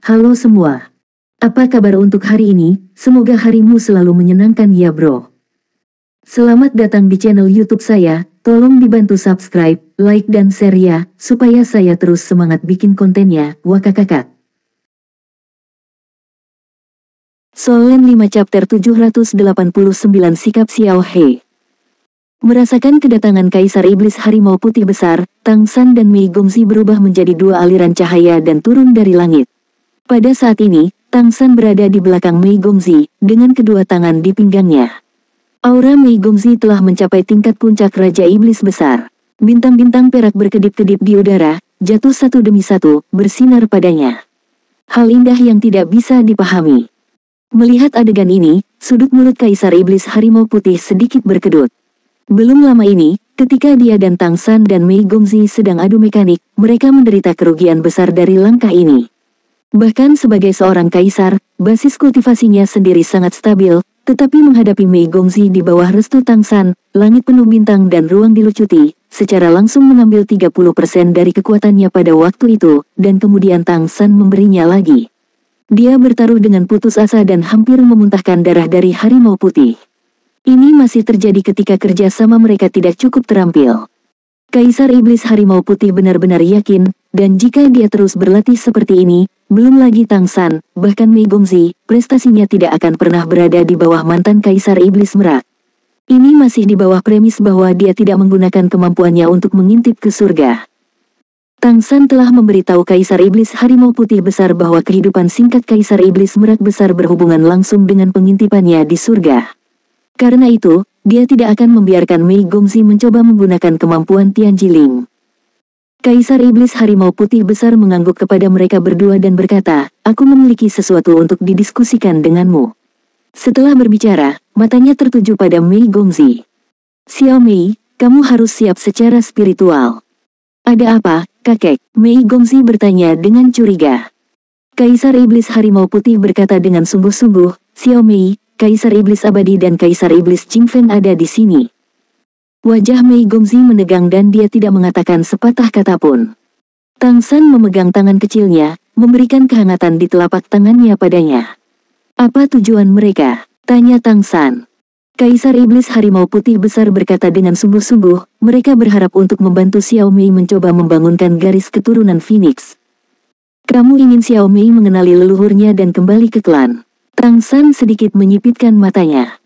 Halo semua. Apa kabar untuk hari ini? Semoga harimu selalu menyenangkan ya bro. Selamat datang di channel YouTube saya. Tolong dibantu subscribe, like dan share ya, supaya saya terus semangat bikin kontennya. Wakakakak. Solen 5 chapter 789 Sikap Xiao He. Merasakan kedatangan Kaisar Iblis Harimau Putih Besar, Tang San dan Mei Gongzi berubah menjadi dua aliran cahaya dan turun dari langit. Pada saat ini, Tang San berada di belakang Mei Gongzi, dengan kedua tangan di pinggangnya. Aura Mei Gongzi telah mencapai tingkat puncak Raja Iblis Besar. Bintang-bintang perak berkedip-kedip di udara, jatuh satu demi satu, bersinar padanya. Hal indah yang tidak bisa dipahami. Melihat adegan ini, sudut mulut Kaisar Iblis Harimau Putih sedikit berkedut. Belum lama ini, ketika dia dan Tang San dan Mei Gongzi sedang adu mekanik, mereka menderita kerugian besar dari langkah ini. Bahkan sebagai seorang kaisar, basis kultivasinya sendiri sangat stabil, tetapi menghadapi Mei Gongzi di bawah restu Tang San, langit penuh bintang dan ruang dilucuti, secara langsung mengambil 30% dari kekuatannya pada waktu itu, dan kemudian Tang San memberinya lagi. Dia bertaruh dengan putus asa dan hampir memuntahkan darah dari Harimau Putih. Ini masih terjadi ketika kerjasama mereka tidak cukup terampil. Kaisar Iblis Harimau Putih benar-benar yakin, dan jika dia terus berlatih seperti ini, belum lagi Tang San, bahkan Mei Gongzi, prestasinya tidak akan pernah berada di bawah mantan Kaisar Iblis Merak. Ini masih di bawah premis bahwa dia tidak menggunakan kemampuannya untuk mengintip ke surga. Tang San telah memberitahu Kaisar Iblis Harimau Putih Besar bahwa kehidupan singkat Kaisar Iblis Merak Besar berhubungan langsung dengan pengintipannya di surga. Karena itu, dia tidak akan membiarkan Mei Gongzi mencoba menggunakan kemampuan Tianjiling. Kaisar Iblis Harimau Putih Besar mengangguk kepada mereka berdua dan berkata, "Aku memiliki sesuatu untuk didiskusikan denganmu." Setelah berbicara, matanya tertuju pada Mei Gongzi. "Xiao Mei, kamu harus siap secara spiritual." "Ada apa, kakek?" Mei Gongzi bertanya dengan curiga. Kaisar Iblis Harimau Putih berkata dengan sungguh-sungguh, "Xiao Mei, Kaisar Iblis Abadi dan Kaisar Iblis Qingfen ada di sini." Wajah Mei Gongzi menegang dan dia tidak mengatakan sepatah kata pun. Tang San memegang tangan kecilnya, memberikan kehangatan di telapak tangannya padanya. "Apa tujuan mereka?" tanya Tang San. Kaisar Iblis Harimau Putih Besar berkata dengan sungguh-sungguh, "Mereka berharap untuk membantu Xiao Mei mencoba membangunkan garis keturunan Phoenix." "Kamu ingin Xiao Mei mengenali leluhurnya dan kembali ke klan?" Tang San sedikit menyipitkan matanya.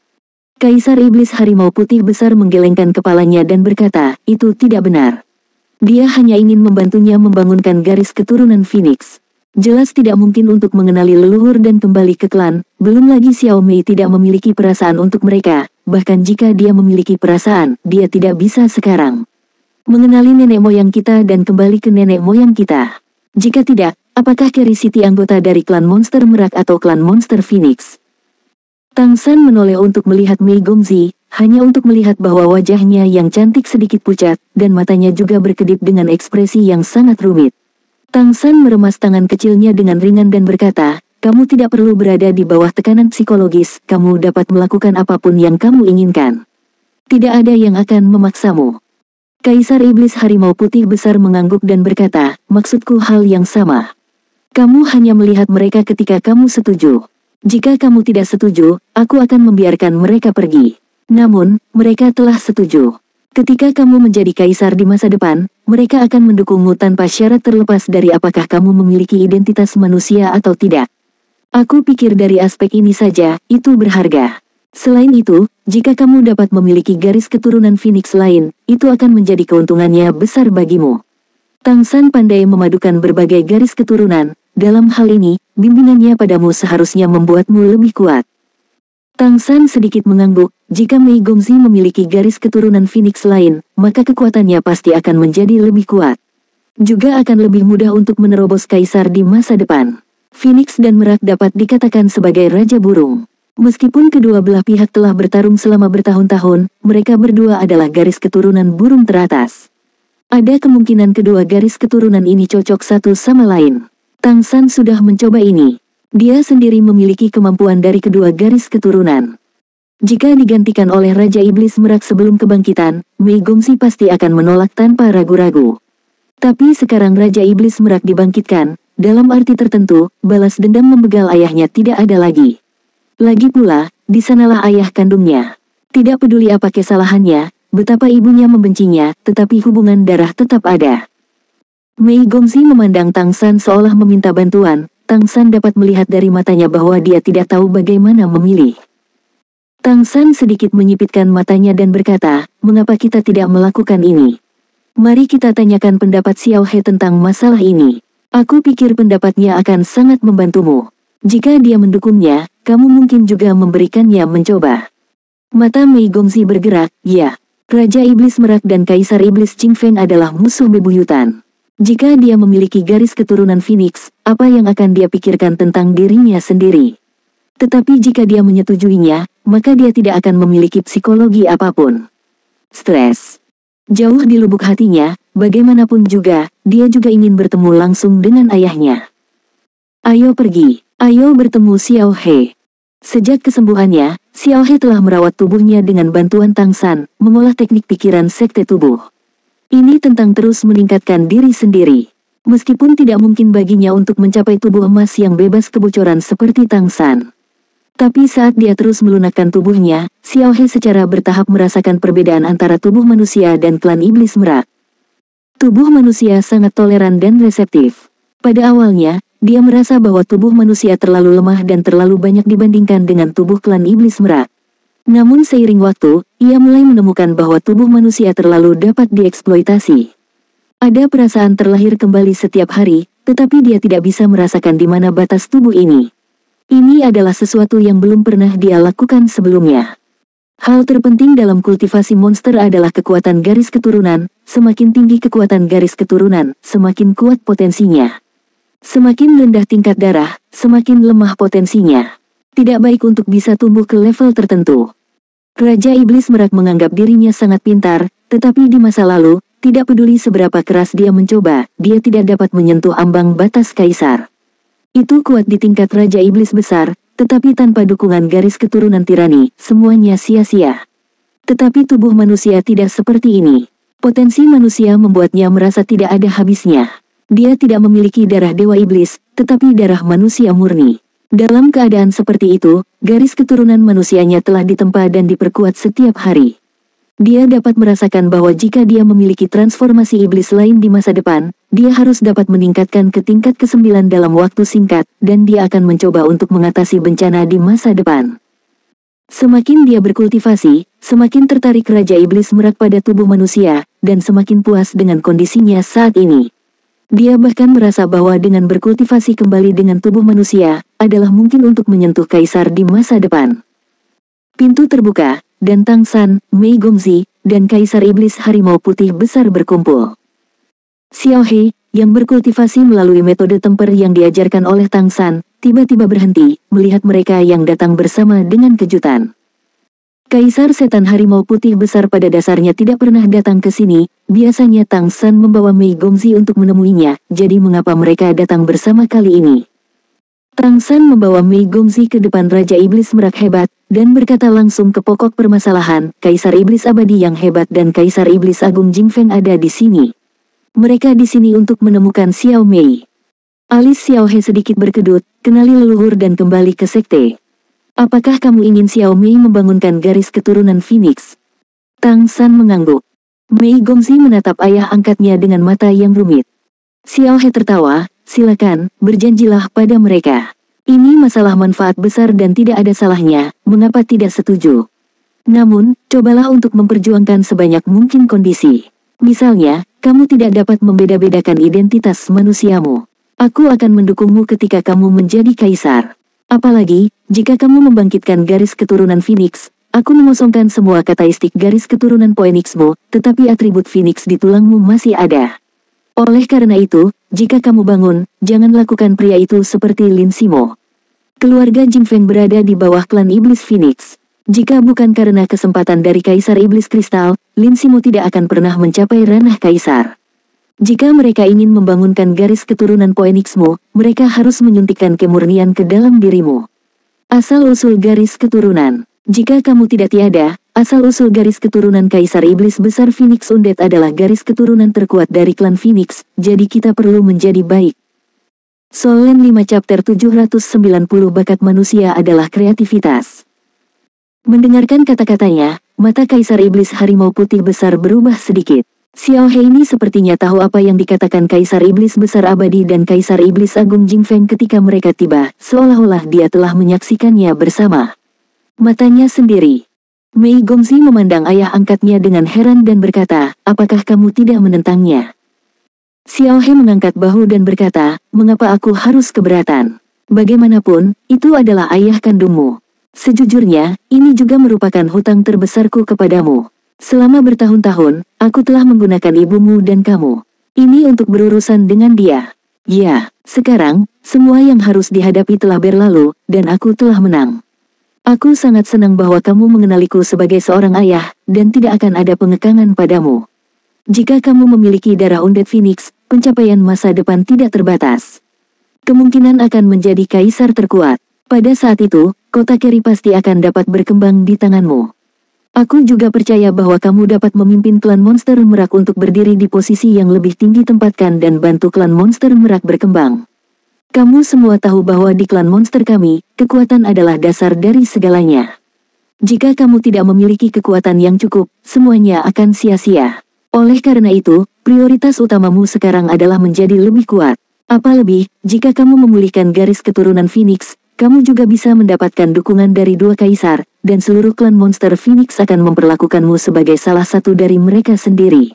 Kaisar Iblis Harimau Putih Besar menggelengkan kepalanya dan berkata, "Itu tidak benar. Dia hanya ingin membantunya membangunkan garis keturunan Phoenix. Jelas tidak mungkin untuk mengenali leluhur dan kembali ke klan, belum lagi Xiao Mei tidak memiliki perasaan untuk mereka, bahkan jika dia memiliki perasaan, dia tidak bisa sekarang mengenali nenek moyang kita dan kembali ke nenek moyang kita. Jika tidak, apakah Carry City anggota dari klan Monster Merak atau klan Monster Phoenix?" Tang San menoleh untuk melihat Mei Gongzi, hanya untuk melihat bahwa wajahnya yang cantik sedikit pucat, dan matanya juga berkedip dengan ekspresi yang sangat rumit. Tang San meremas tangan kecilnya dengan ringan dan berkata, "Kamu tidak perlu berada di bawah tekanan psikologis, kamu dapat melakukan apapun yang kamu inginkan. Tidak ada yang akan memaksamu." Kaisar Iblis Harimau Putih Besar mengangguk dan berkata, "Maksudku hal yang sama. Kamu hanya melihat mereka ketika kamu setuju. Jika kamu tidak setuju, aku akan membiarkan mereka pergi. Namun, mereka telah setuju. Ketika kamu menjadi kaisar di masa depan, mereka akan mendukungmu tanpa syarat terlepas dari apakah kamu memiliki identitas manusia atau tidak. Aku pikir dari aspek ini saja, itu berharga. Selain itu, jika kamu dapat memiliki garis keturunan Phoenix lain, itu akan menjadi keuntungannya besar bagimu." Tang San pandai memadukan berbagai garis keturunan. Dalam hal ini, bimbingannya padamu seharusnya membuatmu lebih kuat. Tang San sedikit mengangguk, jika Mei Gongzi memiliki garis keturunan Phoenix lain, maka kekuatannya pasti akan menjadi lebih kuat. Juga akan lebih mudah untuk menerobos kaisar di masa depan. Phoenix dan Merak dapat dikatakan sebagai Raja Burung. Meskipun kedua belah pihak telah bertarung selama bertahun-tahun, mereka berdua adalah garis keturunan burung teratas. Ada kemungkinan kedua garis keturunan ini cocok satu sama lain. Tang San sudah mencoba ini. Dia sendiri memiliki kemampuan dari kedua garis keturunan. Jika digantikan oleh Raja Iblis Merak sebelum kebangkitan, Mei Gongzi pasti akan menolak tanpa ragu-ragu. Tapi sekarang Raja Iblis Merak dibangkitkan, dalam arti tertentu, balas dendam membegal ayahnya tidak ada lagi. Lagi pula, di sanalah ayah kandungnya. Tidak peduli apa kesalahannya, betapa ibunya membencinya, tetapi hubungan darah tetap ada. Mei Gongzi memandang Tang San seolah meminta bantuan. Tang San dapat melihat dari matanya bahwa dia tidak tahu bagaimana memilih. Tang San sedikit menyipitkan matanya dan berkata, mengapa kita tidak melakukan ini? Mari kita tanyakan pendapat Xiao He tentang masalah ini. Aku pikir pendapatnya akan sangat membantumu. Jika dia mendukungnya, kamu mungkin juga memberikannya mencoba. Mata Mei Gongzi bergerak, ya. Raja Iblis Merak dan Kaisar Iblis Qing Feng adalah musuh bebuyutan. Jika dia memiliki garis keturunan Phoenix, apa yang akan dia pikirkan tentang dirinya sendiri? Tetapi jika dia menyetujuinya, maka dia tidak akan memiliki psikologi apapun. Stres. Jauh di lubuk hatinya, bagaimanapun juga, dia juga ingin bertemu langsung dengan ayahnya. Ayo pergi, ayo bertemu Xiao He. Sejak kesembuhannya, Xiao He telah merawat tubuhnya dengan bantuan Tang San, mengolah teknik pikiran sekte tubuh. Ini tentang terus meningkatkan diri sendiri. Meskipun tidak mungkin baginya untuk mencapai tubuh emas yang bebas kebocoran seperti Tang San. Tapi saat dia terus melunakkan tubuhnya, Xiao He secara bertahap merasakan perbedaan antara tubuh manusia dan klan iblis merak. Tubuh manusia sangat toleran dan reseptif. Pada awalnya, dia merasa bahwa tubuh manusia terlalu lemah dan terlalu banyak dibandingkan dengan tubuh klan iblis merak. Namun seiring waktu, ia mulai menemukan bahwa tubuh manusia terlalu dapat dieksploitasi. Ada perasaan terlahir kembali setiap hari, tetapi dia tidak bisa merasakan di mana batas tubuh ini. Ini adalah sesuatu yang belum pernah dia lakukan sebelumnya. Hal terpenting dalam kultivasi monster adalah kekuatan garis keturunan. Semakin tinggi kekuatan garis keturunan, semakin kuat potensinya. Semakin rendah tingkat darah, semakin lemah potensinya. Tidak baik untuk bisa tumbuh ke level tertentu. Raja Iblis Merak menganggap dirinya sangat pintar, tetapi di masa lalu, tidak peduli seberapa keras dia mencoba, dia tidak dapat menyentuh ambang batas kaisar. Itu kuat di tingkat Raja Iblis besar, tetapi tanpa dukungan garis keturunan tirani, semuanya sia-sia. Tetapi tubuh manusia tidak seperti ini. Potensi manusia membuatnya merasa tidak ada habisnya. Dia tidak memiliki darah Dewa Iblis, tetapi darah manusia murni. Dalam keadaan seperti itu, garis keturunan manusianya telah ditempa dan diperkuat setiap hari. Dia dapat merasakan bahwa jika dia memiliki transformasi iblis lain di masa depan, dia harus dapat meningkatkan ke tingkat ke-9 dalam waktu singkat, dan dia akan mencoba untuk mengatasi bencana di masa depan. Semakin dia berkultivasi, semakin tertarik Raja Iblis Merak pada tubuh manusia, dan semakin puas dengan kondisinya saat ini. Dia bahkan merasa bahwa dengan berkultivasi kembali dengan tubuh manusia, adalah mungkin untuk menyentuh kaisar di masa depan. Pintu terbuka, dan Tang San, Mei Gongzi, dan Kaisar Iblis Harimau Putih Besar berkumpul. Xiao He, yang berkultivasi melalui metode temper yang diajarkan oleh Tang San, tiba-tiba berhenti, melihat mereka yang datang bersama dengan kejutan. Kaisar Setan Harimau Putih Besar pada dasarnya tidak pernah datang ke sini, biasanya Tang San membawa Mei Gongzi untuk menemuinya, jadi mengapa mereka datang bersama kali ini? Tang San membawa Mei Gongzi ke depan Raja Iblis Merak hebat, dan berkata langsung ke pokok permasalahan, Kaisar Iblis Abadi yang hebat dan Kaisar Iblis Agung Qing Feng ada di sini. Mereka di sini untuk menemukan Xiao Mei. Alis Xiao He sedikit berkedut, kenali leluhur dan kembali ke sekte. Apakah kamu ingin Xiao Mei membangunkan garis keturunan Phoenix? Tang San mengangguk. Mei Gongzi menatap ayah angkatnya dengan mata yang rumit. Xiao He tertawa, silakan, berjanjilah pada mereka. Ini masalah manfaat besar dan tidak ada salahnya, mengapa tidak setuju? Namun, cobalah untuk memperjuangkan sebanyak mungkin kondisi. Misalnya, kamu tidak dapat membeda-bedakan identitas manusiamu. Aku akan mendukungmu ketika kamu menjadi kaisar. Apalagi, jika kamu membangkitkan garis keturunan Phoenix, aku mengosongkan semua kataistik garis keturunan Phoenixmu, tetapi atribut Phoenix di tulangmu masih ada. Oleh karena itu, jika kamu bangun, jangan lakukan pria itu seperti Lin Simo. Keluarga Qing Feng berada di bawah klan Iblis Phoenix. Jika bukan karena kesempatan dari Kaisar Iblis Kristal, Lin Simo tidak akan pernah mencapai ranah kaisar. Jika mereka ingin membangunkan garis keturunan Phoenixmu, mereka harus menyuntikkan kemurnian ke dalam dirimu. Asal-usul garis keturunan. Jika kamu tidak tiada, asal-usul garis keturunan Kaisar Iblis Besar Phoenix Undead adalah garis keturunan terkuat dari klan Phoenix, jadi kita perlu menjadi baik. Solen 5 Chapter 790 Bakat manusia adalah kreativitas. Mendengarkan kata-katanya, mata Kaisar Iblis Harimau Putih Besar berubah sedikit. Xiao He ini sepertinya tahu apa yang dikatakan Kaisar Iblis Besar Abadi dan Kaisar Iblis Agung Jingfeng ketika mereka tiba, seolah-olah dia telah menyaksikannya bersama matanya sendiri. Mei Gongzi memandang ayah angkatnya dengan heran dan berkata, apakah kamu tidak menentangnya? Xiao He mengangkat bahu dan berkata, mengapa aku harus keberatan? Bagaimanapun, itu adalah ayah kandungmu. Sejujurnya, ini juga merupakan hutang terbesarku kepadamu. Selama bertahun-tahun, aku telah menggunakan ibumu dan kamu. Ini untuk berurusan dengan dia. Ya, sekarang, semua yang harus dihadapi telah berlalu, dan aku telah menang. Aku sangat senang bahwa kamu mengenaliku sebagai seorang ayah, dan tidak akan ada pengekangan padamu. Jika kamu memiliki darah Undead Phoenix, pencapaian masa depan tidak terbatas. Kemungkinan akan menjadi kaisar terkuat. Pada saat itu, kota Keri pasti akan dapat berkembang di tanganmu. Aku juga percaya bahwa kamu dapat memimpin klan monster merak untuk berdiri di posisi yang lebih tinggi tempatkan dan bantu klan monster merak berkembang. Kamu semua tahu bahwa di klan monster kami, kekuatan adalah dasar dari segalanya. Jika kamu tidak memiliki kekuatan yang cukup, semuanya akan sia-sia. Oleh karena itu, prioritas utamamu sekarang adalah menjadi lebih kuat. Apalagi, jika kamu memulihkan garis keturunan Phoenix, kamu juga bisa mendapatkan dukungan dari dua kaisar, dan seluruh klan monster Phoenix akan memperlakukanmu sebagai salah satu dari mereka sendiri.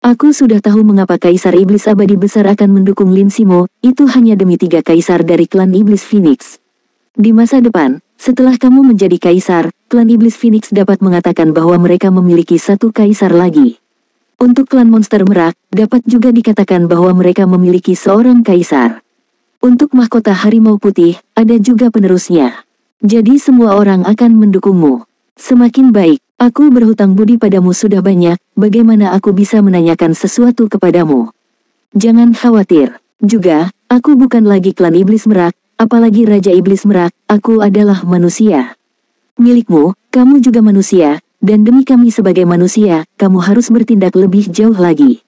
Aku sudah tahu mengapa Kaisar Iblis Abadi Besar akan mendukung Lin Simo, itu hanya demi 3 kaisar dari klan Iblis Phoenix. Di masa depan, setelah kamu menjadi kaisar, klan Iblis Phoenix dapat mengatakan bahwa mereka memiliki 1 kaisar lagi. Untuk klan monster merak, dapat juga dikatakan bahwa mereka memiliki seorang kaisar. Untuk mahkota Harimau Putih, ada juga penerusnya. Jadi semua orang akan mendukungmu. Semakin baik, aku berhutang budi padamu sudah banyak, bagaimana aku bisa menanyakan sesuatu kepadamu? Jangan khawatir. Juga, aku bukan lagi klan Iblis Merak, apalagi Raja Iblis Merak, aku adalah manusia. Milikmu, kamu juga manusia, dan demi kami sebagai manusia, kamu harus bertindak lebih jauh lagi.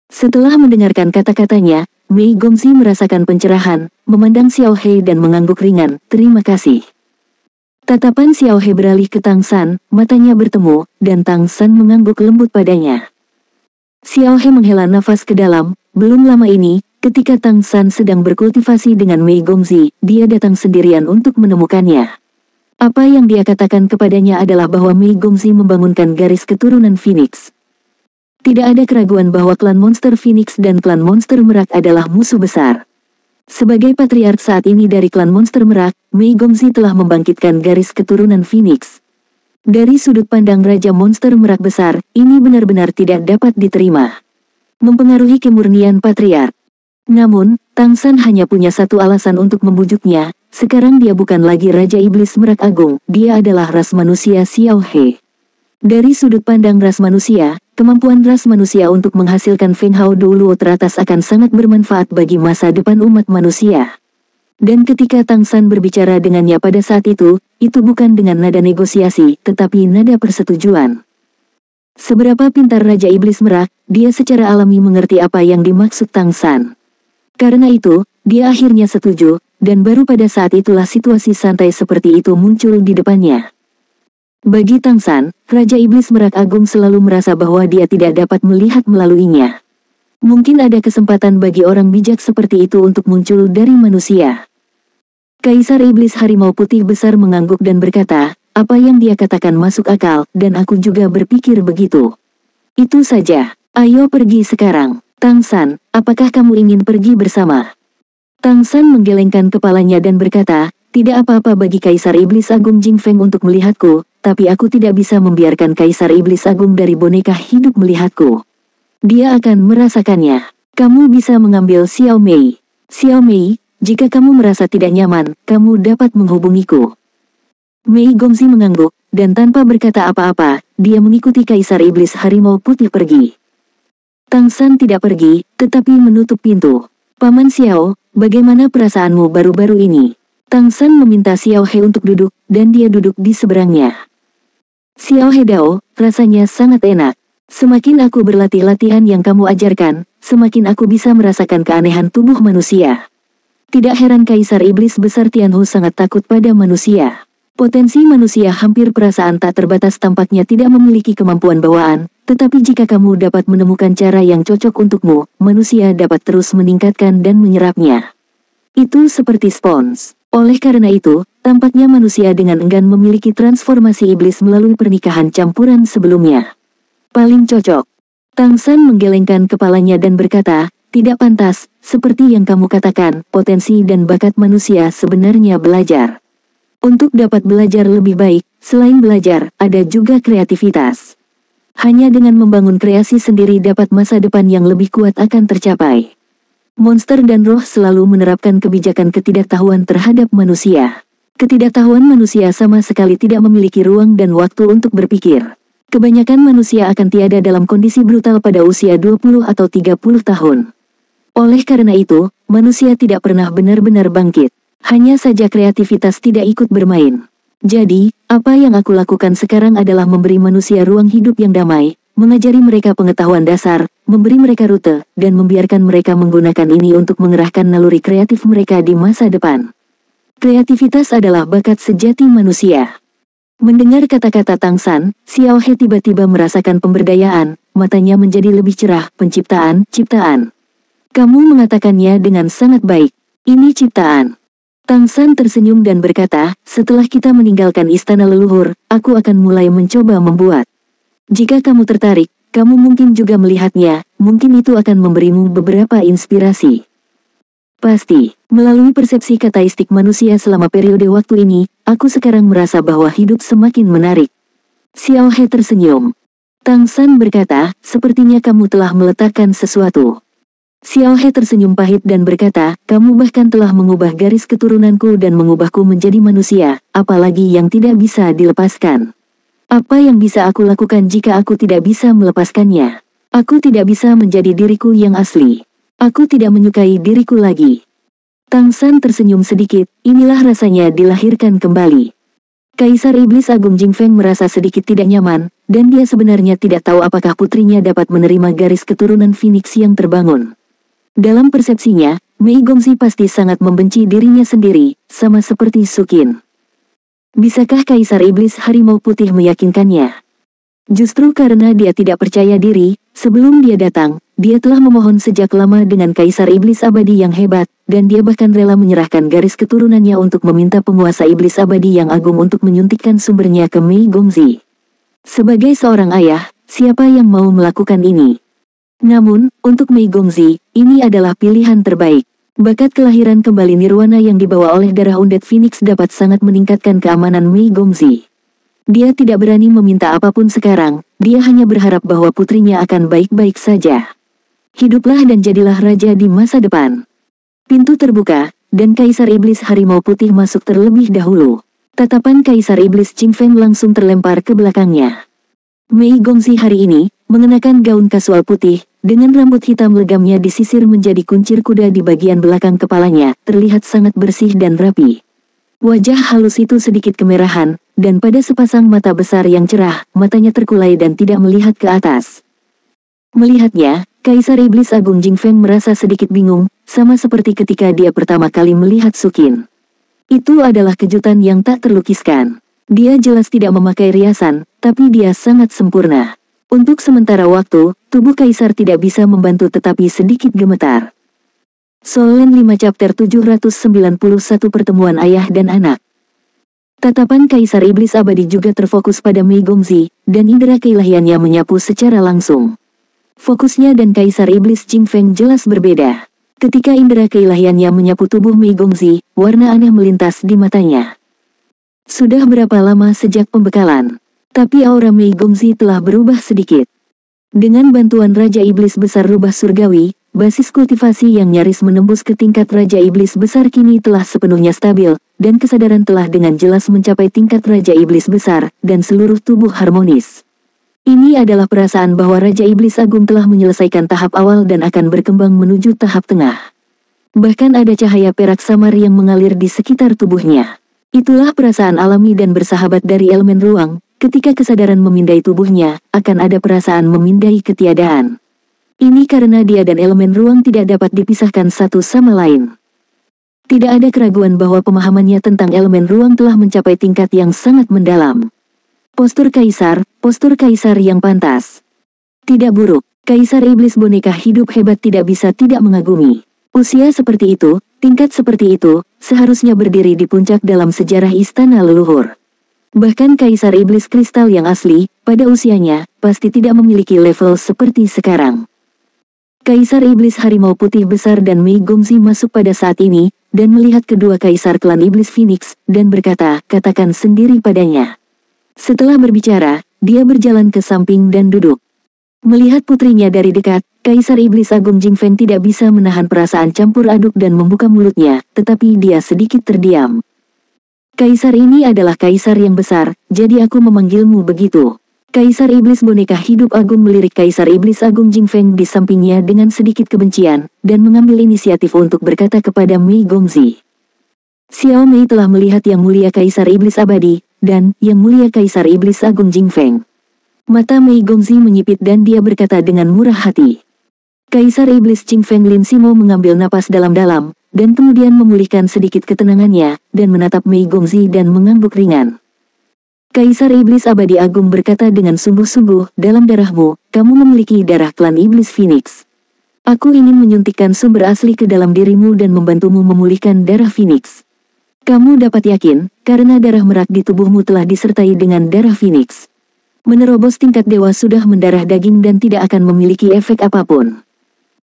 Setelah mendengarkan kata-katanya, Mei Gongzi merasakan pencerahan, memandang Xiao He dan mengangguk ringan, terima kasih. Tatapan Xiao He beralih ke Tang San, matanya bertemu, dan Tang San mengangguk lembut padanya. Xiao He menghela nafas ke dalam, belum lama ini, ketika Tang San sedang berkultivasi dengan Mei Gongzi, dia datang sendirian untuk menemukannya. Apa yang dia katakan kepadanya adalah bahwa Mei Gongzi membangunkan garis keturunan Phoenix. Tidak ada keraguan bahwa klan monster Phoenix dan klan monster merak adalah musuh besar. Sebagai patriark saat ini dari klan monster merak, Mei Gongzi telah membangkitkan garis keturunan Phoenix. Dari sudut pandang Raja Monster Merak Besar, ini benar-benar tidak dapat diterima. Mempengaruhi kemurnian patriark. Namun, Tang San hanya punya satu alasan untuk membujuknya, sekarang dia bukan lagi Raja Iblis Merak Agung, dia adalah ras manusia Xiao He. Dari sudut pandang ras manusia, kemampuan ras manusia untuk menghasilkan Feng Hao Douluo teratas akan sangat bermanfaat bagi masa depan umat manusia. Dan ketika Tang San berbicara dengannya pada saat itu bukan dengan nada negosiasi, tetapi nada persetujuan. Seberapa pintar Raja Iblis Merak, dia secara alami mengerti apa yang dimaksud Tang San. Karena itu, dia akhirnya setuju, dan baru pada saat itulah situasi santai seperti itu muncul di depannya. Bagi Tang San, Raja Iblis Merak Agung selalu merasa bahwa dia tidak dapat melihat melaluinya. Mungkin ada kesempatan bagi orang bijak seperti itu untuk muncul dari manusia. Kaisar Iblis Harimau Putih Besar mengangguk dan berkata, apa yang dia katakan masuk akal, dan aku juga berpikir begitu. Itu saja, ayo pergi sekarang. Tang San, apakah kamu ingin pergi bersama? Tang San menggelengkan kepalanya dan berkata, tidak apa-apa bagi Kaisar Iblis Agung Jingfeng untuk melihatku, tapi aku tidak bisa membiarkan Kaisar Iblis Agung dari boneka hidup melihatku. Dia akan merasakannya. Kamu bisa mengambil Xiao Mei. Xiao Mei, jika kamu merasa tidak nyaman, kamu dapat menghubungiku. Mei Gongzi mengangguk, dan tanpa berkata apa-apa, dia mengikuti Kaisar Iblis Harimau Putih pergi. Tang San tidak pergi, tetapi menutup pintu. Paman Xiao, bagaimana perasaanmu baru-baru ini? Tang San meminta Xiao He untuk duduk, dan dia duduk di seberangnya. Xiao He Dao, rasanya sangat enak. Semakin aku berlatih latihan yang kamu ajarkan, semakin aku bisa merasakan keanehan tubuh manusia. Tidak heran Kaisar Iblis Besar Tianhu sangat takut pada manusia. Potensi manusia hampir perasaan tak terbatas tampaknya tidak memiliki kemampuan bawaan, tetapi jika kamu dapat menemukan cara yang cocok untukmu, manusia dapat terus meningkatkan dan menyerapnya. Itu seperti spons. Oleh karena itu, tampaknya manusia dengan enggan memiliki transformasi iblis melalui pernikahan campuran sebelumnya. Paling cocok. Tang San menggelengkan kepalanya dan berkata, tidak pantas, seperti yang kamu katakan, potensi dan bakat manusia sebenarnya belajar. Untuk dapat belajar lebih baik, selain belajar, ada juga kreativitas. Hanya dengan membangun kreasi sendiri dapat masa depan yang lebih kuat akan tercapai. Monster dan roh selalu menerapkan kebijakan ketidaktahuan terhadap manusia. Ketidaktahuan manusia sama sekali tidak memiliki ruang dan waktu untuk berpikir. Kebanyakan manusia akan tiada dalam kondisi brutal pada usia 20 atau 30 tahun. Oleh karena itu, manusia tidak pernah benar-benar bangkit. Hanya saja kreativitas tidak ikut bermain. Jadi, apa yang aku lakukan sekarang adalah memberi manusia ruang hidup yang damai, mengajari mereka pengetahuan dasar, memberi mereka rute, dan membiarkan mereka menggunakan ini untuk mengerahkan naluri kreatif mereka di masa depan. Kreativitas adalah bakat sejati manusia. Mendengar kata-kata Tang San, Xiao He tiba-tiba merasakan pemberdayaan, matanya menjadi lebih cerah. Ciptaan. Kamu mengatakannya dengan sangat baik. Ini ciptaan. Tang San tersenyum dan berkata, setelah kita meninggalkan istana leluhur, aku akan mulai mencoba membuat. Jika kamu tertarik, kamu mungkin juga melihatnya, mungkin itu akan memberimu beberapa inspirasi. Pasti, melalui persepsi kataistik manusia selama periode waktu ini, aku sekarang merasa bahwa hidup semakin menarik. Xiao He tersenyum. Tang San berkata, sepertinya kamu telah meletakkan sesuatu. Xiao He tersenyum pahit dan berkata, kamu bahkan telah mengubah garis keturunanku dan mengubahku menjadi manusia, apalagi yang tidak bisa dilepaskan. Apa yang bisa aku lakukan jika aku tidak bisa melepaskannya? Aku tidak bisa menjadi diriku yang asli. Aku tidak menyukai diriku lagi. Tang San tersenyum sedikit, inilah rasanya dilahirkan kembali. Kaisar Iblis Agung Jing Feng merasa sedikit tidak nyaman, dan dia sebenarnya tidak tahu apakah putrinya dapat menerima garis keturunan Phoenix yang terbangun. Dalam persepsinya, Mei Gongxi pasti sangat membenci dirinya sendiri, sama seperti Sukin. Bisakah Kaisar Iblis Harimau Putih meyakinkannya? Justru karena dia tidak percaya diri, sebelum dia datang, dia telah memohon sejak lama dengan Kaisar Iblis Abadi yang hebat, dan dia bahkan rela menyerahkan garis keturunannya untuk meminta penguasa Iblis Abadi yang agung untuk menyuntikkan sumbernya ke Mei Gongxi. Sebagai seorang ayah, siapa yang mau melakukan ini? Namun, untuk Mei Gongxi, ini adalah pilihan terbaik. Bakat kelahiran kembali nirwana yang dibawa oleh darah undead Phoenix dapat sangat meningkatkan keamanan Mei Gongxi. Dia tidak berani meminta apapun sekarang, dia hanya berharap bahwa putrinya akan baik-baik saja. Hiduplah dan jadilah raja di masa depan. Pintu terbuka, dan Kaisar Iblis Harimau Putih masuk terlebih dahulu. Tatapan Kaisar Iblis Jing Feng langsung terlempar ke belakangnya. Mei Gongxi hari ini, mengenakan gaun kasual putih, dengan rambut hitam legamnya disisir menjadi kuncir kuda di bagian belakang kepalanya, terlihat sangat bersih dan rapi. Wajah halus itu sedikit kemerahan, dan pada sepasang mata besar yang cerah, matanya terkulai dan tidak melihat ke atas. Melihatnya, Kaisar Iblis Agung Jing Feng merasa sedikit bingung, sama seperti ketika dia pertama kali melihat Sukin. Itu adalah kejutan yang tak terlukiskan. Dia jelas tidak memakai riasan, tapi dia sangat sempurna. Untuk sementara waktu, tubuh Kaisar tidak bisa membantu tetapi sedikit gemetar. Solen 5 Chapter 791 Pertemuan Ayah dan Anak. Tatapan Kaisar Iblis Abadi juga terfokus pada Mei Gongxi, dan indera keilahiannya menyapu secara langsung. Fokusnya dan Kaisar Iblis Jing Feng jelas berbeda. Ketika indera keilahiannya menyapu tubuh Mei Gongxi, warna aneh melintas di matanya. Sudah berapa lama sejak pembekalan? Tapi aura Mei Gongxi telah berubah sedikit. Dengan bantuan Raja Iblis Besar Rubah Surgawi, basis kultivasi yang nyaris menembus ke tingkat Raja Iblis Besar kini telah sepenuhnya stabil, dan kesadaran telah dengan jelas mencapai tingkat Raja Iblis Besar, dan seluruh tubuh harmonis. Ini adalah perasaan bahwa Raja Iblis Agung telah menyelesaikan tahap awal dan akan berkembang menuju tahap tengah. Bahkan ada cahaya perak samar yang mengalir di sekitar tubuhnya. Itulah perasaan alami dan bersahabat dari elemen ruang, ketika kesadaran memindai tubuhnya, akan ada perasaan memindai ketiadaan. Ini karena dia dan elemen ruang tidak dapat dipisahkan satu sama lain. Tidak ada keraguan bahwa pemahamannya tentang elemen ruang telah mencapai tingkat yang sangat mendalam. Postur kaisar yang pantas. Tidak buruk, kaisar iblis boneka hidup hebat tidak bisa tidak mengagumi. Usia seperti itu, tingkat seperti itu, seharusnya berdiri di puncak dalam sejarah istana leluhur. Bahkan kaisar iblis kristal yang asli, pada usianya, pasti tidak memiliki level seperti sekarang. Kaisar iblis harimau putih besar dan Mei Gongzi masuk pada saat ini, dan melihat kedua kaisar klan iblis Phoenix, dan berkata, katakan sendiri padanya. Setelah berbicara, dia berjalan ke samping dan duduk. Melihat putrinya dari dekat, Kaisar Iblis Agung Jingfeng tidak bisa menahan perasaan campur aduk dan membuka mulutnya, tetapi dia sedikit terdiam. Kaisar ini adalah kaisar yang besar, jadi aku memanggilmu begitu. Kaisar Iblis boneka hidup agung melirik Kaisar Iblis Agung Jingfeng di sampingnya dengan sedikit kebencian, dan mengambil inisiatif untuk berkata kepada Mei Gongzi. Xiao Mei telah melihat Yang Mulia Kaisar Iblis Abadi, dan Yang Mulia Kaisar Iblis Agung Jingfeng. Mata Mei Gongzi menyipit dan dia berkata dengan murah hati. Kaisar Iblis Jingfeng Lin Simo mengambil napas dalam-dalam, dan kemudian memulihkan sedikit ketenangannya, dan menatap Mei Gongzi dan mengangguk ringan. Kaisar Iblis Abadi Agung berkata dengan sungguh-sungguh, dalam darahmu, kamu memiliki darah klan Iblis Phoenix. Aku ingin menyuntikkan sumber asli ke dalam dirimu dan membantumu memulihkan darah Phoenix. Kamu dapat yakin, karena darah merak di tubuhmu telah disertai dengan darah Phoenix. Menerobos tingkat dewa sudah mendarah daging dan tidak akan memiliki efek apapun.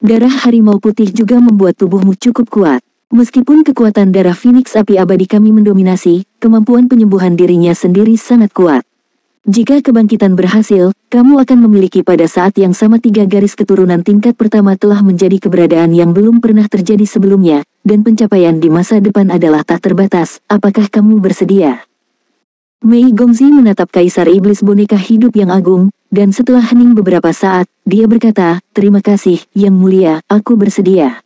Darah harimau putih juga membuat tubuhmu cukup kuat. Meskipun kekuatan darah Phoenix api abadi kami mendominasi, kemampuan penyembuhan dirinya sendiri sangat kuat. Jika kebangkitan berhasil, kamu akan memiliki pada saat yang sama 3 garis keturunan tingkat pertama telah menjadi keberadaan yang belum pernah terjadi sebelumnya, dan pencapaian di masa depan adalah tak terbatas. Apakah kamu bersedia? Mei Gongzi menatap Kaisar Iblis boneka hidup yang agung, dan setelah hening beberapa saat, dia berkata, terima kasih, Yang Mulia, aku bersedia.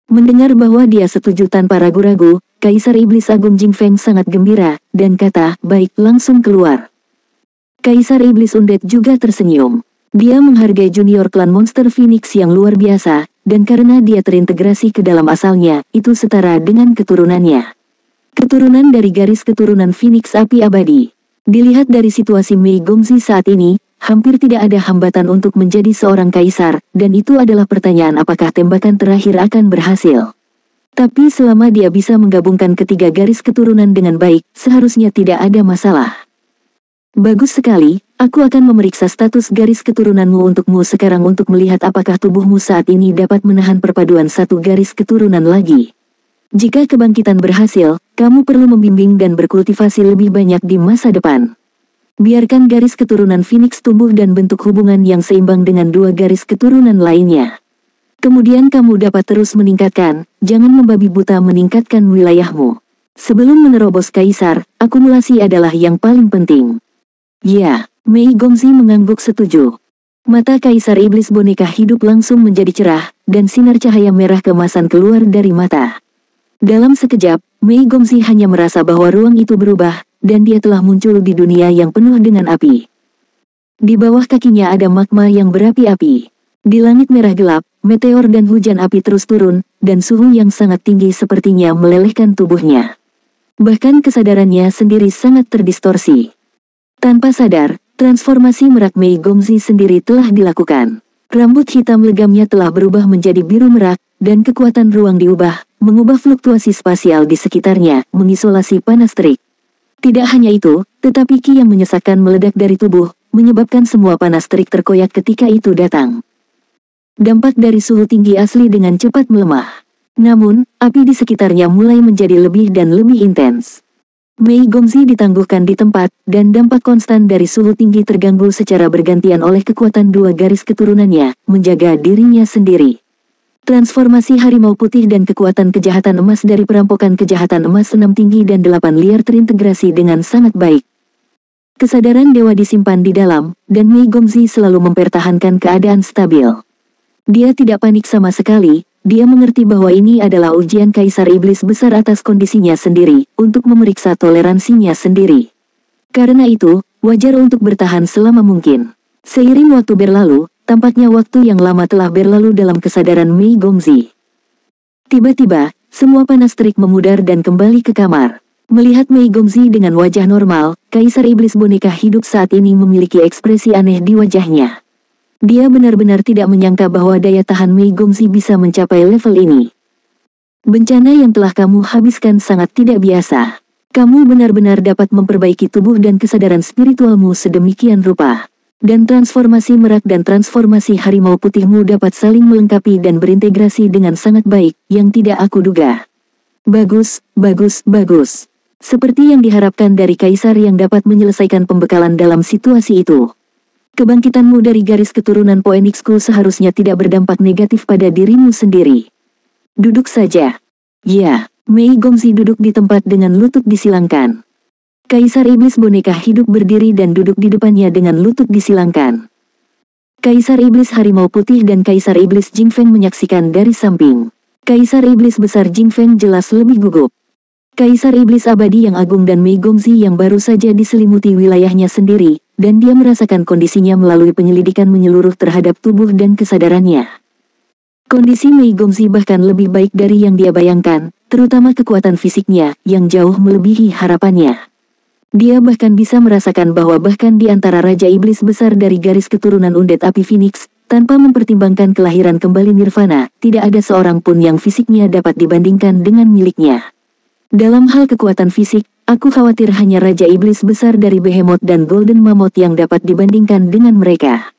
Mendengar bahwa dia setuju tanpa ragu-ragu, Kaisar Iblis Agung Jingfeng sangat gembira, dan kata, baik, langsung keluar. Kaisar Iblis Undead juga tersenyum. Dia menghargai junior klan monster Phoenix yang luar biasa, dan karena dia terintegrasi ke dalam asalnya, itu setara dengan keturunannya. Keturunan dari garis keturunan Phoenix api abadi. Dilihat dari situasi Mei Gongzi saat ini, hampir tidak ada hambatan untuk menjadi seorang kaisar, dan itu adalah pertanyaan apakah tembakan terakhir akan berhasil. Tapi selama dia bisa menggabungkan ketiga garis keturunan dengan baik, seharusnya tidak ada masalah. Bagus sekali, aku akan memeriksa status garis keturunanmu untukmu sekarang untuk melihat apakah tubuhmu saat ini dapat menahan perpaduan satu garis keturunan lagi. Jika kebangkitan berhasil, kamu perlu membimbing dan berkultivasi lebih banyak di masa depan. Biarkan garis keturunan Phoenix tumbuh dan bentuk hubungan yang seimbang dengan 2 garis keturunan lainnya. Kemudian kamu dapat terus meningkatkan, jangan membabi buta meningkatkan wilayahmu. Sebelum menerobos kaisar, akumulasi adalah yang paling penting. Ya, Mei Gongzi mengangguk setuju. Mata Kaisar Iblis boneka hidup langsung menjadi cerah, dan sinar cahaya merah keemasan keluar dari mata. Dalam sekejap, Mei Gongzi hanya merasa bahwa ruang itu berubah, dan dia telah muncul di dunia yang penuh dengan api. Di bawah kakinya ada magma yang berapi-api. Di langit merah gelap, meteor dan hujan api terus turun, dan suhu yang sangat tinggi sepertinya melelehkan tubuhnya. Bahkan kesadarannya sendiri sangat terdistorsi. Tanpa sadar, transformasi merak Mei Gongzi sendiri telah dilakukan. Rambut hitam legamnya telah berubah menjadi biru merak, dan kekuatan ruang diubah, mengubah fluktuasi spasial di sekitarnya, mengisolasi panas terik. Tidak hanya itu, tetapi ki yang menyesakkan meledak dari tubuh, menyebabkan semua panas terik terkoyak ketika itu datang. Dampak dari suhu tinggi asli dengan cepat melemah. Namun, api di sekitarnya mulai menjadi lebih dan lebih intens. Mei Gongzi ditangguhkan di tempat, dan dampak konstan dari suhu tinggi terganggu secara bergantian oleh kekuatan 2 garis keturunannya, menjaga dirinya sendiri. Transformasi harimau putih dan kekuatan kejahatan emas dari perampokan kejahatan emas 6 tinggi dan 8 liar terintegrasi dengan sangat baik. Kesadaran dewa disimpan di dalam, dan Mei Gongzi selalu mempertahankan keadaan stabil. Dia tidak panik sama sekali. Dia mengerti bahwa ini adalah ujian Kaisar Iblis besar atas kondisinya sendiri, untuk memeriksa toleransinya sendiri. Karena itu, wajar untuk bertahan selama mungkin. Seiring waktu berlalu, tampaknya waktu yang lama telah berlalu dalam kesadaran Mei Gongzi. Tiba-tiba, Semua panas terik memudar dan kembali ke kamar. Melihat Mei Gongzi dengan wajah normal, Kaisar Iblis boneka hidup saat ini memiliki ekspresi aneh di wajahnya. Dia benar-benar tidak menyangka bahwa daya tahan Mei Gongzi bisa mencapai level ini. Bencana yang telah kamu habiskan sangat tidak biasa. Kamu benar-benar dapat memperbaiki tubuh dan kesadaran spiritualmu sedemikian rupa. Dan transformasi merak dan transformasi harimau putihmu dapat saling melengkapi dan berintegrasi dengan sangat baik, yang tidak aku duga. Bagus, bagus, bagus. Seperti yang diharapkan dari Kaisar yang dapat menyelesaikan pembekalan dalam situasi itu. Kebangkitanmu dari garis keturunan Phoenixku seharusnya tidak berdampak negatif pada dirimu sendiri. Duduk saja. Ya, Mei Gongzi duduk di tempat dengan lutut disilangkan. Kaisar Iblis boneka hidup berdiri dan duduk di depannya dengan lutut disilangkan. Kaisar Iblis Harimau Putih dan Kaisar Iblis Jingfeng menyaksikan dari samping. Kaisar Iblis Besar Jingfeng jelas lebih gugup. Kaisar Iblis Abadi yang agung dan Mei Gongzi yang baru saja diselimuti wilayahnya sendiri, dan dia merasakan kondisinya melalui penyelidikan menyeluruh terhadap tubuh dan kesadarannya. Kondisi Mei Gongzi bahkan lebih baik dari yang dia bayangkan, terutama kekuatan fisiknya yang jauh melebihi harapannya. Dia bahkan bisa merasakan bahwa bahkan di antara Raja Iblis besar dari garis keturunan Undead Api Phoenix, tanpa mempertimbangkan kelahiran kembali Nirvana, tidak ada seorang pun yang fisiknya dapat dibandingkan dengan miliknya. Dalam hal kekuatan fisik, aku khawatir hanya Raja Iblis besar dari Behemoth dan Golden Mammoth yang dapat dibandingkan dengan mereka.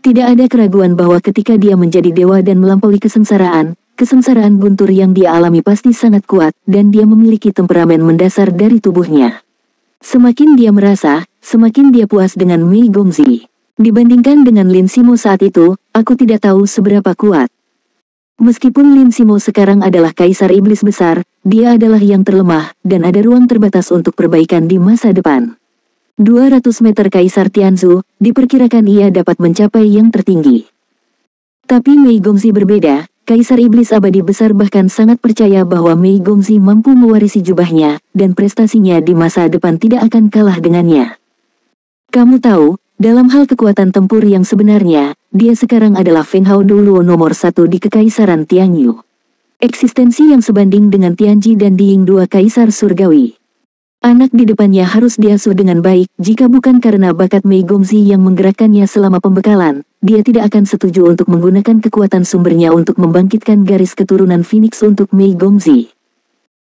Tidak ada keraguan bahwa ketika dia menjadi dewa dan melampaui kesengsaraan guntur yang dia alami pasti sangat kuat, dan dia memiliki temperamen mendasar dari tubuhnya. Semakin dia merasa, semakin dia puas dengan Mei Gongzi. Dibandingkan dengan Lin Simo saat itu, aku tidak tahu seberapa kuat. Meskipun Lin Simo sekarang adalah Kaisar Iblis besar, dia adalah yang terlemah, dan ada ruang terbatas untuk perbaikan di masa depan. 200 meter Kaisar Tianzu, diperkirakan ia dapat mencapai yang tertinggi. Tapi Mei Gongzi berbeda. Kaisar Iblis Abadi besar bahkan sangat percaya bahwa Mei Gongzi mampu mewarisi jubahnya, dan prestasinya di masa depan tidak akan kalah dengannya. Kamu tahu, dalam hal kekuatan tempur yang sebenarnya, dia sekarang adalah Feng Hao Duluo nomor 1 di Kekaisaran Tianyu. Eksistensi yang sebanding dengan Tianji dan Diying dua Kaisar Surgawi. Anak di depannya harus diasuh dengan baik, jika bukan karena bakat Mei Gongzi yang menggerakkannya selama pembekalan, dia tidak akan setuju untuk menggunakan kekuatan sumbernya untuk membangkitkan garis keturunan Phoenix untuk Mei Gongzi.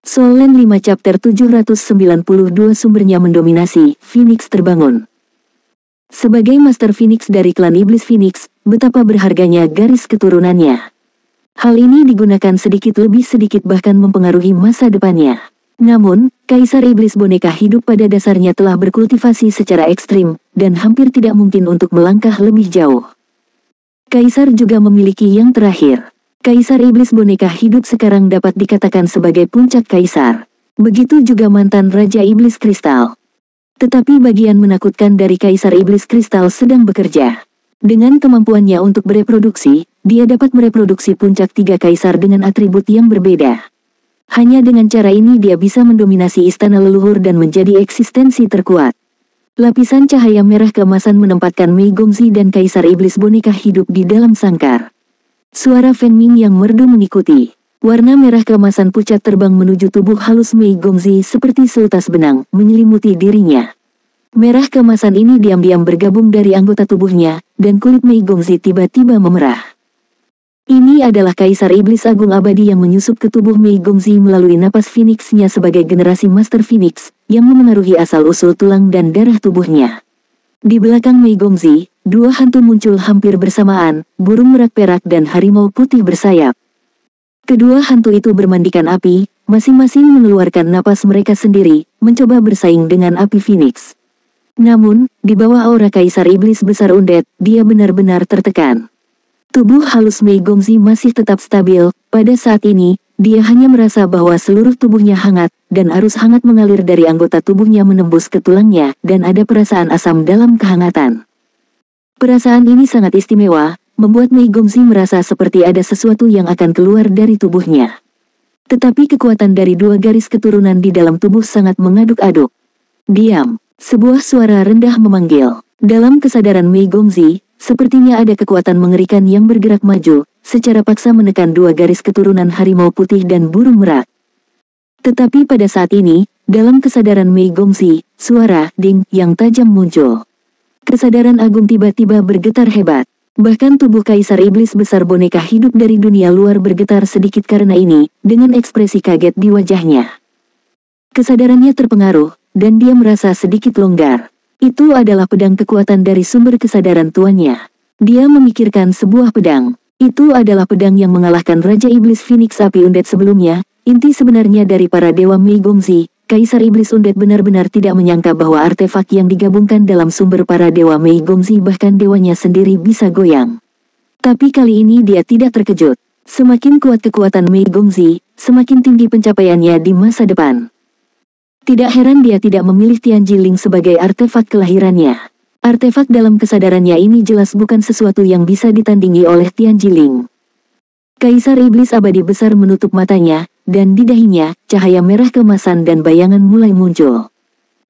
Soul Land 5 Chapter 792 sumbernya mendominasi, Phoenix terbangun. Sebagai Master Phoenix dari klan Iblis Phoenix, betapa berharganya garis keturunannya. Hal ini digunakan sedikit lebih sedikit bahkan mempengaruhi masa depannya. Namun, Kaisar Iblis boneka hidup pada dasarnya telah berkultivasi secara ekstrim, dan hampir tidak mungkin untuk melangkah lebih jauh. Kaisar juga memiliki yang terakhir. Kaisar Iblis boneka hidup sekarang dapat dikatakan sebagai puncak Kaisar. Begitu juga mantan Raja Iblis Kristal. Tetapi bagian menakutkan dari Kaisar Iblis Kristal sedang bekerja. Dengan kemampuannya untuk bereproduksi, dia dapat mereproduksi puncak 3 Kaisar dengan atribut yang berbeda. Hanya dengan cara ini dia bisa mendominasi istana leluhur dan menjadi eksistensi terkuat. Lapisan cahaya merah keemasan menempatkan Mei Gongzi dan Kaisar Iblis boneka hidup di dalam sangkar. Suara Fen Ming yang merdu mengikuti. Warna merah keemasan pucat terbang menuju tubuh halus Mei Gongzi seperti seutas benang, menyelimuti dirinya. Merah keemasan ini diam-diam bergabung dari anggota tubuhnya, dan kulit Mei Gongzi tiba-tiba memerah. Ini adalah Kaisar Iblis Agung Abadi yang menyusup ke tubuh Mei Gongzi melalui napas Phoenix-nya sebagai generasi Master Phoenix, yang memengaruhi asal-usul tulang dan darah tubuhnya. Di belakang Mei Gongzi, 2 hantu muncul hampir bersamaan, burung merak perak dan harimau putih bersayap. Kedua hantu itu bermandikan api, masing-masing mengeluarkan napas mereka sendiri, mencoba bersaing dengan api Phoenix. Namun, di bawah aura Kaisar Iblis besar Undead, dia benar-benar tertekan. Tubuh halus Mei Gongzi masih tetap stabil, pada saat ini, dia hanya merasa bahwa seluruh tubuhnya hangat, dan arus hangat mengalir dari anggota tubuhnya menembus ke tulangnya, dan ada perasaan asam dalam kehangatan. Perasaan ini sangat istimewa, membuat Mei Gongzi merasa seperti ada sesuatu yang akan keluar dari tubuhnya. Tetapi kekuatan dari 2 garis keturunan di dalam tubuh sangat mengaduk-aduk. Diam, sebuah suara rendah memanggil. Dalam kesadaran Mei Gongzi, sepertinya ada kekuatan mengerikan yang bergerak maju, secara paksa menekan dua garis keturunan harimau putih dan burung merak. Tetapi pada saat ini, dalam kesadaran Mei Gongzi, suara ding yang tajam muncul. Kesadaran agung tiba-tiba bergetar hebat. Bahkan tubuh Kaisar Iblis besar boneka hidup dari dunia luar bergetar sedikit karena ini, dengan ekspresi kaget di wajahnya. Kesadarannya terpengaruh, dan dia merasa sedikit longgar. Itu adalah pedang kekuatan dari sumber kesadaran tuannya. Dia memikirkan sebuah pedang. Itu adalah pedang yang mengalahkan Raja Iblis Phoenix Api Undead sebelumnya. Inti sebenarnya dari para dewa Mei Gongzi, Kaisar Iblis Undead benar-benar tidak menyangka bahwa artefak yang digabungkan dalam sumber para dewa Mei Gongzi bahkan dewanya sendiri bisa goyang. Tapi kali ini dia tidak terkejut. Semakin kuat kekuatan Mei Gongzi, semakin tinggi pencapaiannya di masa depan. Tidak heran dia tidak memilih Tianjiling sebagai artefak kelahirannya. Artefak dalam kesadarannya ini jelas bukan sesuatu yang bisa ditandingi oleh Tianjiling. Kaisar Iblis Abadi besar menutup matanya, dan di dahinya, cahaya merah keemasan dan bayangan mulai muncul.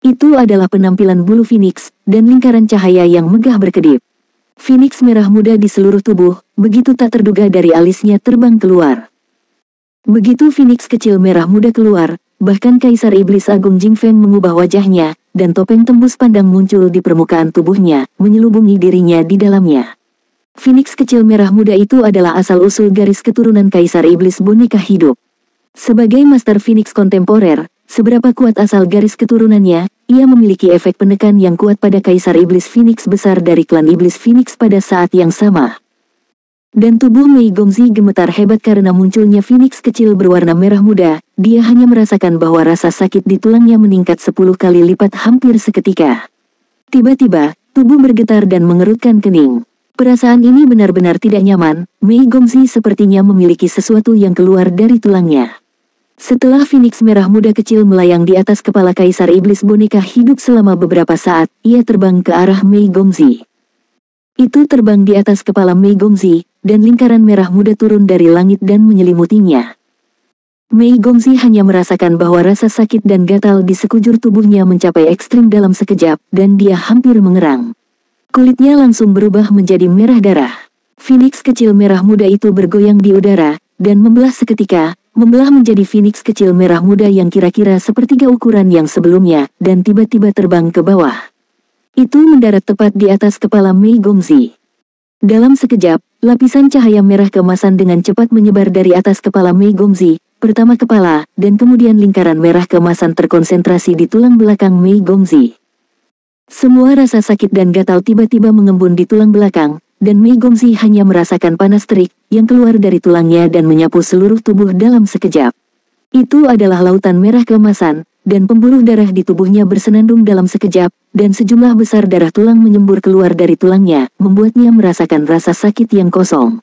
Itu adalah penampilan bulu Phoenix, dan lingkaran cahaya yang megah berkedip. Phoenix merah muda di seluruh tubuh, begitu tak terduga dari alisnya terbang keluar. Begitu Phoenix kecil merah muda keluar, bahkan Kaisar Iblis Agung Jingfeng mengubah wajahnya, dan topeng tembus pandang muncul di permukaan tubuhnya, menyelubungi dirinya di dalamnya. Phoenix kecil merah muda itu adalah asal-usul garis keturunan Kaisar Iblis boneka hidup. Sebagai Master Phoenix kontemporer, seberapa kuat asal garis keturunannya, ia memiliki efek penekan yang kuat pada Kaisar Iblis Phoenix besar dari klan Iblis Phoenix pada saat yang sama. Dan tubuh Mei Gongzi gemetar hebat karena munculnya Phoenix kecil berwarna merah muda, dia hanya merasakan bahwa rasa sakit di tulangnya meningkat 10 kali lipat hampir seketika. Tiba-tiba, tubuh bergetar dan mengerutkan kening. Perasaan ini benar-benar tidak nyaman, Mei Gongzi sepertinya memiliki sesuatu yang keluar dari tulangnya. Setelah Phoenix merah muda kecil melayang di atas kepala Kaisar Iblis boneka hidup selama beberapa saat, ia terbang ke arah Mei Gongzi. Itu terbang di atas kepala Mei Gongzi, dan lingkaran merah muda turun dari langit dan menyelimutinya. Mei Gongzi hanya merasakan bahwa rasa sakit dan gatal di sekujur tubuhnya mencapai ekstrim dalam sekejap, dan dia hampir mengerang. Kulitnya langsung berubah menjadi merah darah. Phoenix kecil merah muda itu bergoyang di udara, dan membelah seketika, membelah menjadi Phoenix kecil merah muda yang kira-kira sepertiga ukuran yang sebelumnya, dan tiba-tiba terbang ke bawah. Itu mendarat tepat di atas kepala Mei Gongzi. Dalam sekejap, lapisan cahaya merah keemasan dengan cepat menyebar dari atas kepala Mei Gongzi, pertama kepala, dan kemudian lingkaran merah keemasan terkonsentrasi di tulang belakang Mei Gongzi. Semua rasa sakit dan gatal tiba-tiba mengembun di tulang belakang, dan Mei Gongzi hanya merasakan panas terik yang keluar dari tulangnya dan menyapu seluruh tubuh dalam sekejap. Itu adalah lautan merah keemasan, dan pembuluh darah di tubuhnya bersenandung dalam sekejap, dan sejumlah besar darah tulang menyembur keluar dari tulangnya, membuatnya merasakan rasa sakit yang kosong.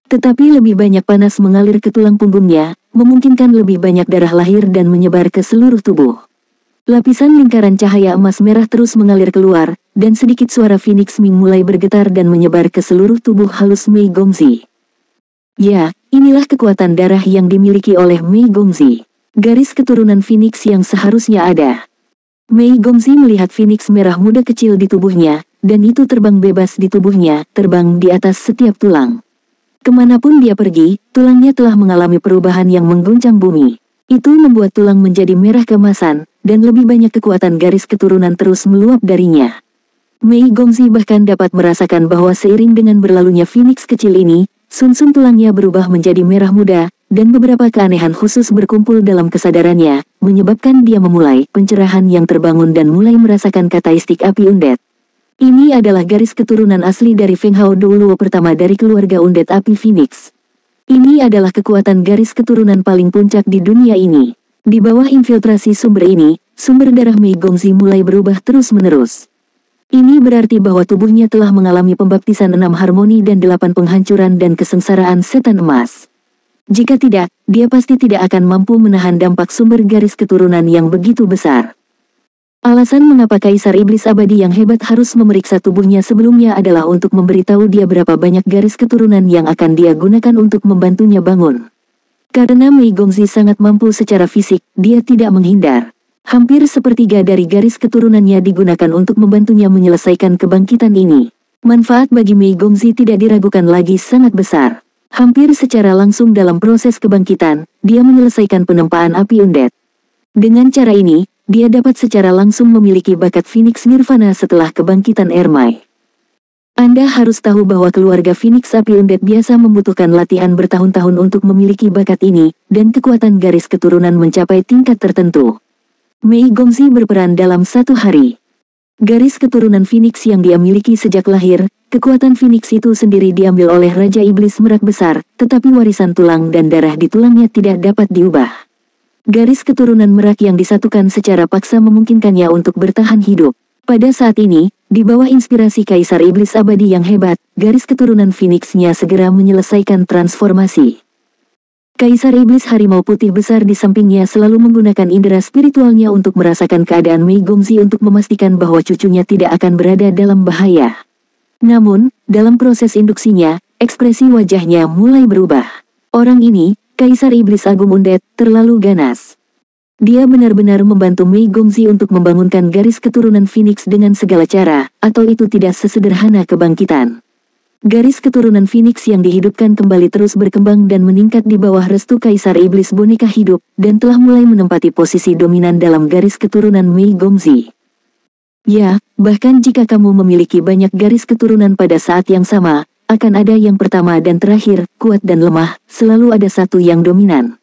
Tetapi lebih banyak panas mengalir ke tulang punggungnya, memungkinkan lebih banyak darah lahir dan menyebar ke seluruh tubuh. Lapisan lingkaran cahaya emas merah terus mengalir keluar, dan sedikit suara Phoenix Ming mulai bergetar dan menyebar ke seluruh tubuh halus Mei Gongzi. Ya, inilah kekuatan darah yang dimiliki oleh Mei Gongzi. Garis keturunan Phoenix yang seharusnya ada. Mei Gongzi melihat Phoenix merah muda kecil di tubuhnya, dan itu terbang bebas di tubuhnya, terbang di atas setiap tulang. Kemanapun dia pergi, tulangnya telah mengalami perubahan yang mengguncang bumi. Itu membuat tulang menjadi merah keemasan, dan lebih banyak kekuatan garis keturunan terus meluap darinya. Mei Gongzi bahkan dapat merasakan bahwa seiring dengan berlalunya Phoenix kecil ini, sumsum tulangnya berubah menjadi merah muda, dan beberapa keanehan khusus berkumpul dalam kesadarannya, menyebabkan dia memulai pencerahan yang terbangun dan mulai merasakan karakteristik api undead. Ini adalah garis keturunan asli dari Feng Hao Douluo pertama dari keluarga undead api Phoenix. Ini adalah kekuatan garis keturunan paling puncak di dunia ini. Di bawah infiltrasi sumber ini, sumber darah Mei Gongzi mulai berubah terus-menerus. Ini berarti bahwa tubuhnya telah mengalami pembaptisan 6 harmoni dan 8 penghancuran dan kesengsaraan setan emas. Jika tidak, dia pasti tidak akan mampu menahan dampak sumber garis keturunan yang begitu besar. Alasan mengapa Kaisar Iblis Abadi yang hebat harus memeriksa tubuhnya sebelumnya adalah untuk memberitahu dia berapa banyak garis keturunan yang akan dia gunakan untuk membantunya bangun. Karena Mei Gongzi sangat mampu secara fisik, dia tidak menghindar. Hampir sepertiga dari garis keturunannya digunakan untuk membantunya menyelesaikan kebangkitan ini. Manfaat bagi Mei Gongzi tidak diragukan lagi sangat besar. Hampir secara langsung dalam proses kebangkitan, dia menyelesaikan penempaan api undead. Dengan cara ini, dia dapat secara langsung memiliki bakat Phoenix Nirvana setelah kebangkitan Ermai. Anda harus tahu bahwa keluarga Phoenix Api Undead biasa membutuhkan latihan bertahun-tahun untuk memiliki bakat ini, dan kekuatan garis keturunan mencapai tingkat tertentu. Mei Gongzi berperan dalam satu hari. Garis keturunan Phoenix yang dia miliki sejak lahir, kekuatan Phoenix itu sendiri diambil oleh Raja Iblis Merak Besar, tetapi warisan tulang dan darah di tulangnya tidak dapat diubah. Garis keturunan merak yang disatukan secara paksa memungkinkannya untuk bertahan hidup. Pada saat ini, di bawah inspirasi Kaisar Iblis Abadi yang hebat, garis keturunan Phoenix-nya segera menyelesaikan transformasi. Kaisar Iblis Harimau Putih Besar di sampingnya selalu menggunakan indera spiritualnya untuk merasakan keadaan Mei Gongzi untuk memastikan bahwa cucunya tidak akan berada dalam bahaya. Namun, dalam proses induksinya, ekspresi wajahnya mulai berubah. Orang ini, Kaisar Iblis Agung Undead, terlalu ganas. Dia benar-benar membantu Mei Gongzi untuk membangunkan garis keturunan Phoenix dengan segala cara, atau itu tidak sesederhana kebangkitan. Garis keturunan Phoenix yang dihidupkan kembali terus berkembang dan meningkat di bawah restu Kaisar Iblis Boneka Hidup, dan telah mulai menempati posisi dominan dalam garis keturunan Mei Gongzi. Ya, bahkan jika kamu memiliki banyak garis keturunan pada saat yang sama, akan ada yang pertama dan terakhir, kuat dan lemah, selalu ada satu yang dominan.